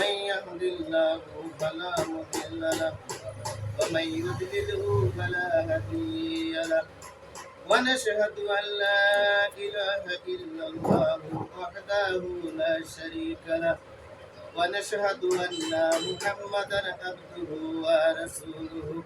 من يهد الله فلا مضل له ومن يضلله فلا هادي له ونشهد أن لا إله إلا الله وحده لا شريك له ونشهد أن محمدا عبده ورسوله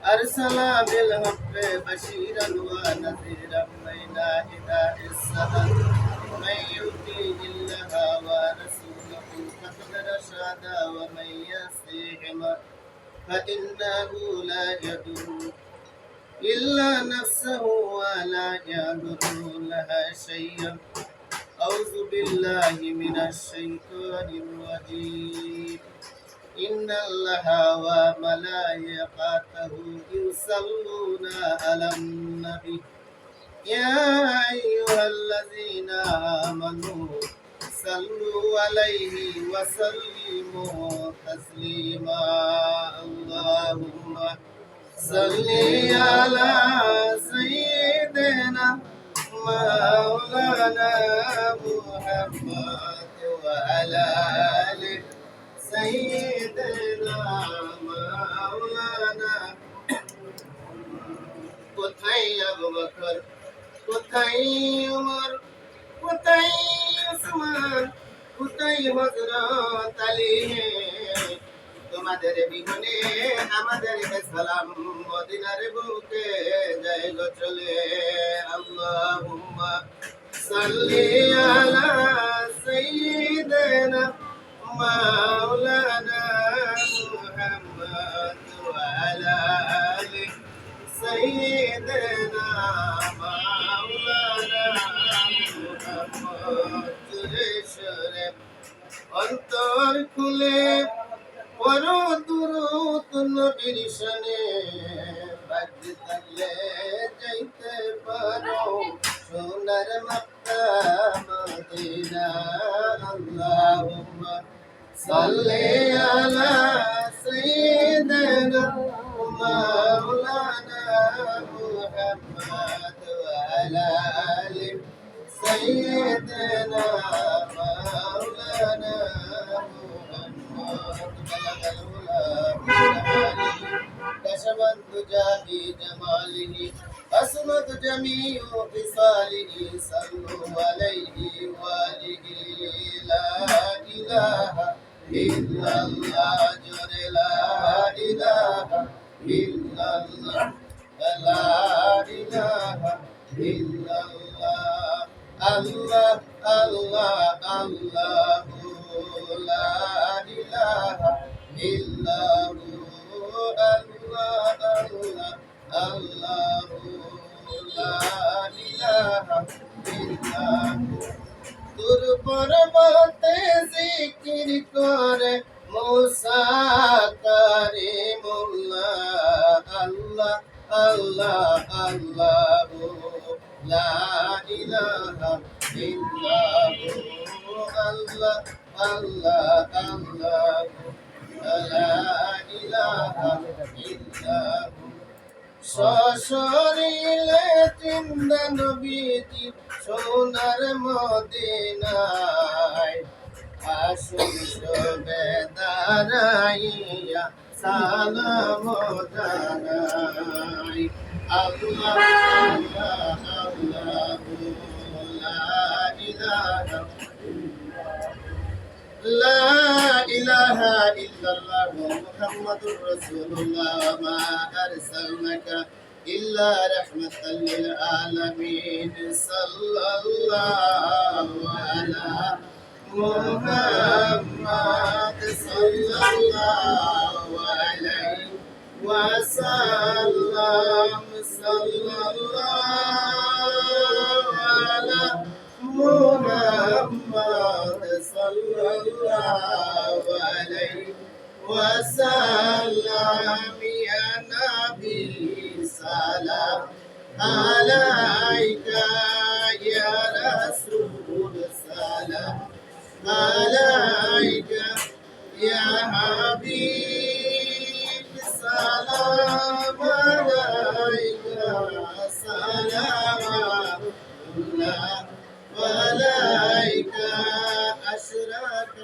أرسل بالحق بشيرا ونذيرا بين هداء السبب من يطيع الله ورسوله فقد رشد ومن يعصهما فإنه لا يضر إلا نفسه ولا يضر لها شيئا أعوذ بالله من الشيطان الرجيم إن الله وملائكته يصلون على النبي يا أيها الذين آمنوا صلوا عليه وسلموا تسليما اللهم صل على سيدنا مولانا محمد وعلى آله سيدنا مولانا কোথায় আবু বকর কোথায় উমর কোথায় উসমান কোথায় হযরত আলী তোমাদের বিহনে আমাদের সালাম মদিনার বুকে যায় গো চলে আল্লাহুম্মা সাল্লি আলা সাইয়্যিদিনা মাওলানা মুহাম্মদ ওয়া আলা আলি সাইয়্যিদিনা মাওলানা মুহাম্মদ রেশরে অন্তর খুলে পড়ো দুরূদ নবীর শানে বাজতে থাকলে যাইতে পারো সোনার মক্কা মদিনা আল্লাহুম্মা সাল্লি আলা সাইয়্যিদিনা মাওলানা মুহাম্মদ ওয়া আলা আলি সাইয়্যিদিনা মাওলানা كشف الدجى بجماله أسمت جميع خصاله صلوا عليه وآله لا إله إلا الله جل لا إله إلا الله لا إله إلا الله الله الله الله لا إله إلا هو الله الله الله لا إله إلا هو তোর পরবতে জিকির করে মুসা কারিমুল্লাহ আল্লাহ আল্লাহ আল্লাহ লা ইলাহা ইল্লাহু আল্লাহ আল্লাহ আল্লাহ লা ইলাহা ইল্লাহু সশরীরে জিন্দা নবীজি সোনার মদিনায় আসুন সবে দাঁড়াইয়া সালাম জানাই আল্লাহ আল্লাহ আল্লাহ লা ইলাহা لا إله إلا الله محمد رسول الله ما أرسلناك إلا رحمة للعالمين صلى الله على محمد صلى الله عليه وسلم صلى الله على محمد صلى الله عليه وسلم يا نبي سلام عليك يا رسول سلام عليك يا حبيب سلام عليك سلام الله وعليك أشرك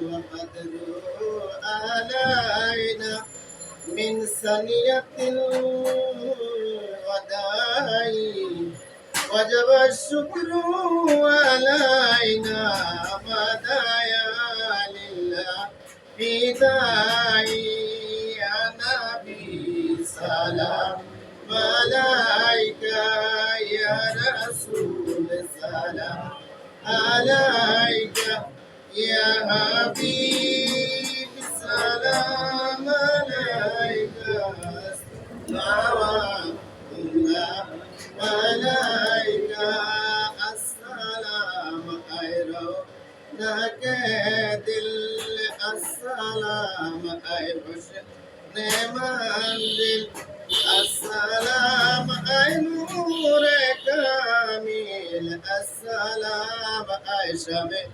وقدره علينا من ثنية الوداع وجب الشكر علينا مدايا لله في داعي يا نبي سلام عليك يا رسول سلام عليك يا حبيب سلام عليك صلوات الله عليك السلام خير لك دل السلام أي حسن منزل السلام أي نور كامل السلام أي شمع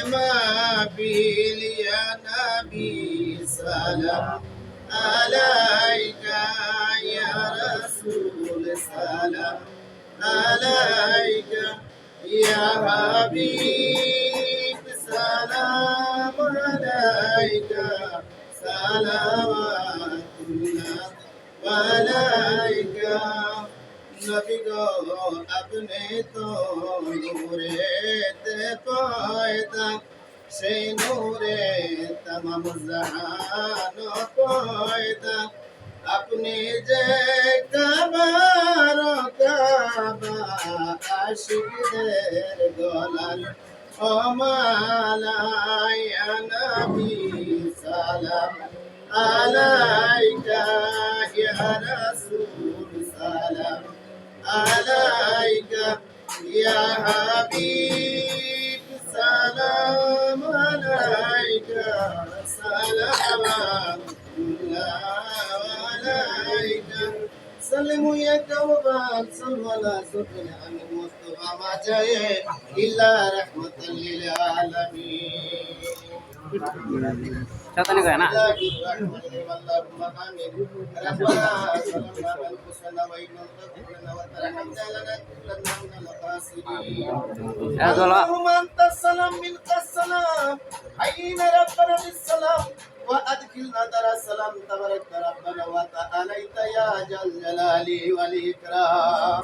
ما بيل يا نبي سلام عليك يا رسول سلام عليك يا حبيب سلام عليك صلوات الله عليك নবী গো আপনি তো নূরেতে পয়দা সেই নূরে তমাম জাহান পয়দা আপনি যে কাবার কাবা আশিকদের গলাল ও মালায়া নবী সালাম আলাইকা ইয়া রাসূল সালাম আলাইকা ইয়া হাবিব সালাম আলাইকা সালাওয়াতুল্লাহ আলাইকা سلموا يا كوبان صلوا على سيدنا المصطفى ما جاء إلا رحمة للعالمين Satu nih kau enak. اللهم أنت السلام منك السلام حينا ربنا بالسلام وأدخلنا دار السلام تبارك ربنا وتعالى يا جل جلاله والإكرام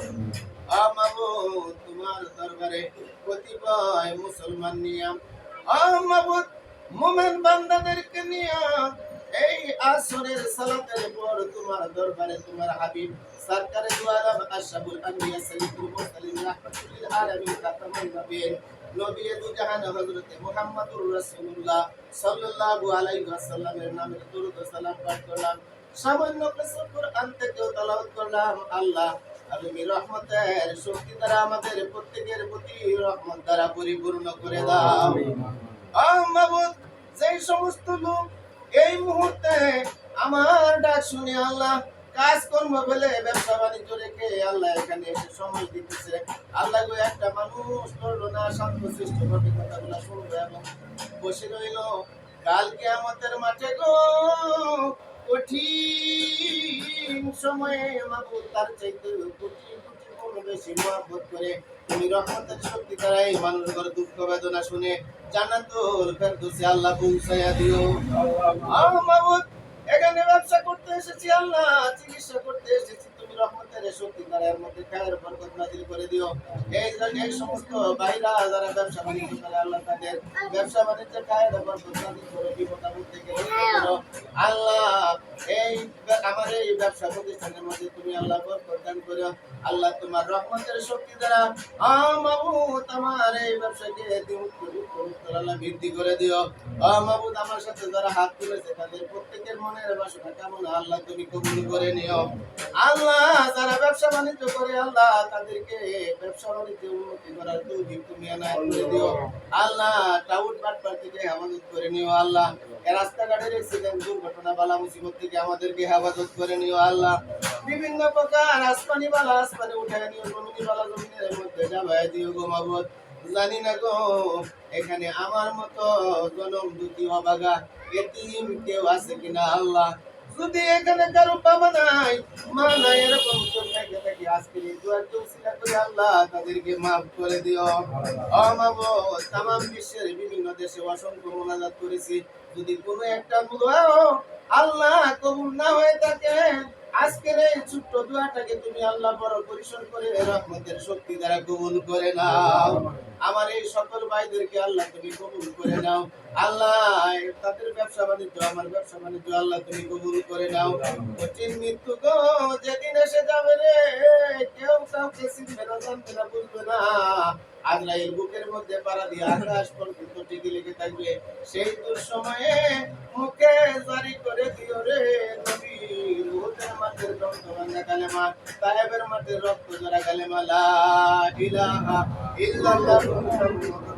আমাবুদ তোমার দরবারে কতিপয় মুসলমান নিয়াম আমাবুদ মুমিন বান্দাদেরকে নিয়ে এই আসরের সালাতের পর তোমার দরবারে তোমার হাবিব সরকারে দু আলম আশরাফুল আম্বিয়া সাইয়্যিদুল মুরসালিন রাহমাতুল লিল আলামিন খাতামুন নবিয়্যিন নবী দু জাহান হযরত মুহাম্মদুর রাসূলুল্লাহ সাল্লাল্লাহু আলাইহি ওয়াসাল্লামের নামে দরুদ ও সালাম পাঠ করলাম সামান্য কিছু কোরআন থেকে তেলাওয়াত করলাম আল্লাহ আপনি রহমতের শক্তি দ্বারা আমাদের প্রত্যেকের প্রতি রহমত দ্বারা পরিপূর্ণ করে দাও মাবুদ যেই সমস্ত লোক এই মুহূর্তে আমার ডাক শুনে আল্লাহ কাজ কর্ম ফেলে ব্যবসা বাণিজ্য রেখে আল্লাহ এখানে এসে সময় দিতেছে আল্লাহ গো একটা মানুষ করলো না শান্ত সৃষ্ট ভাবে কথাগুলো শুনবে এবং বসে রইল কাল কিয়ামতের মাঠে গো কঠিন সময়ে মাবুদ তার চাইতে কোটি কোটি গুণ বেশি মহব্বত করে তুমি রহমতের শক্তি দ্বারা এই মানুষের দুঃখ বেদনা শুনে জান্নাতুল ফেরদৌসে আল্লাহ পৌঁছায়া দিও মাবুদ এখানে ব্যবসা করতে এসেছি আল্লাহ চিকিৎসা করতে এসেছি তুমি রহমতের শক্তি দ্বারা এর মধ্যে খায়ের বরকত নাজিল করে দিও এই সমস্ত ভাইরা যারা ব্যবসা বাণিজ্য করে আল্লাহ তাদের ব্যবসা বাণিজ্যের খায়ের বরকত নাজিল করে বিপদ আপদ থেকে রক্ষা করো আল্লাহ এই আমার এই ব্যবসা প্রতিষ্ঠানের মধ্যে তুমি আল্লাহ বরকত দান করো আল্লাহ তোমার রহমতের শক্তি দ্বারা মাবুদ আমার এই ব্যবসাকে আল্লাহ বৃদ্ধি করে দিও মাবুদ আমার সাথে যারা হাত তুলেছে তাদের প্রত্যেকের মনের বাসনা কামনা আল্লাহ তুমি কবুল করে নিও আল্লাহ যারা ব্যবসা বাণিজ্য করে আল্লাহ তাদেরকে ব্যবসা বাণিজ্যে উন্নতি করার তৌফিক তুমি এনায়েত করে দিও আল্লাহ টাউট বাটপার থেকে হেফাজত করে নিও আল্লাহ রাস্তাঘাটের অ্যাক্সিডেন্ট দুর্ঘটনা বালা মুসিবত থেকে আমাদেরকে হেফাজত করে নিও আল্লাহ বিভিন্ন প্রকার আসমানি বালা আসমানে উঠায় নিও জমিনি বালা জমিনের মধ্যে যাবায় দিও গো মাবুদ জানি না গো এখানে আমার মতো জনম দুটি অবাগা এতিম কেউ আছে কিনা আল্লাহ যদি এখানে কারো বাবা নাই, মা নাই, এরকম কেউ থেকে থাকে, আজকে এই দোয়ার তৌসিলা করে আল্লাহ তাদেরকে মাফ করে দিও। ও মাবুদ, তামাম বিশ্বের বিভিন্ন দেশে অসংখ্য মোনাজাত করেছি, যদি কোনো একটা দোয়াও আল্লাহ কবুল না হয়ে থাকে, আজকের এই ছোট্ট দোয়াটাকে তুমি আল্লাহ বড় পরিসর করে রহমতের শক্তি দ্বারা কবুল করে নাও। আমার এই সকল ভাইদেরকে আল্লাহ তুমি কবুল করে নাও। আল্লাহ, তাদের ব্যবসা বাণিজ্য, আমার ব্যবসা বাণিজ্য আল্লাহ তুমি কবুল করে নাও। কঠিন মৃত্যু গো যেদিন এসে যাবে রে, কেউ কাউকে চিনবে না, জানবে না, বুঝবে না। আজরাইল বুকের মধ্যে পাড়া দিয়ে আকাশ পর্যন্ত টিকে লেগে থাকবে। সেই দুঃসময়ে মুখে জারি করে দিও রে নবী, উহুদের মাঠের রক্তভাঙা কালেমা, তায়েবের মাঠের রক্ত জোড়া কালেমা, লা ইলাহা ইল্লাল্লাহু মুহাম্মাদুর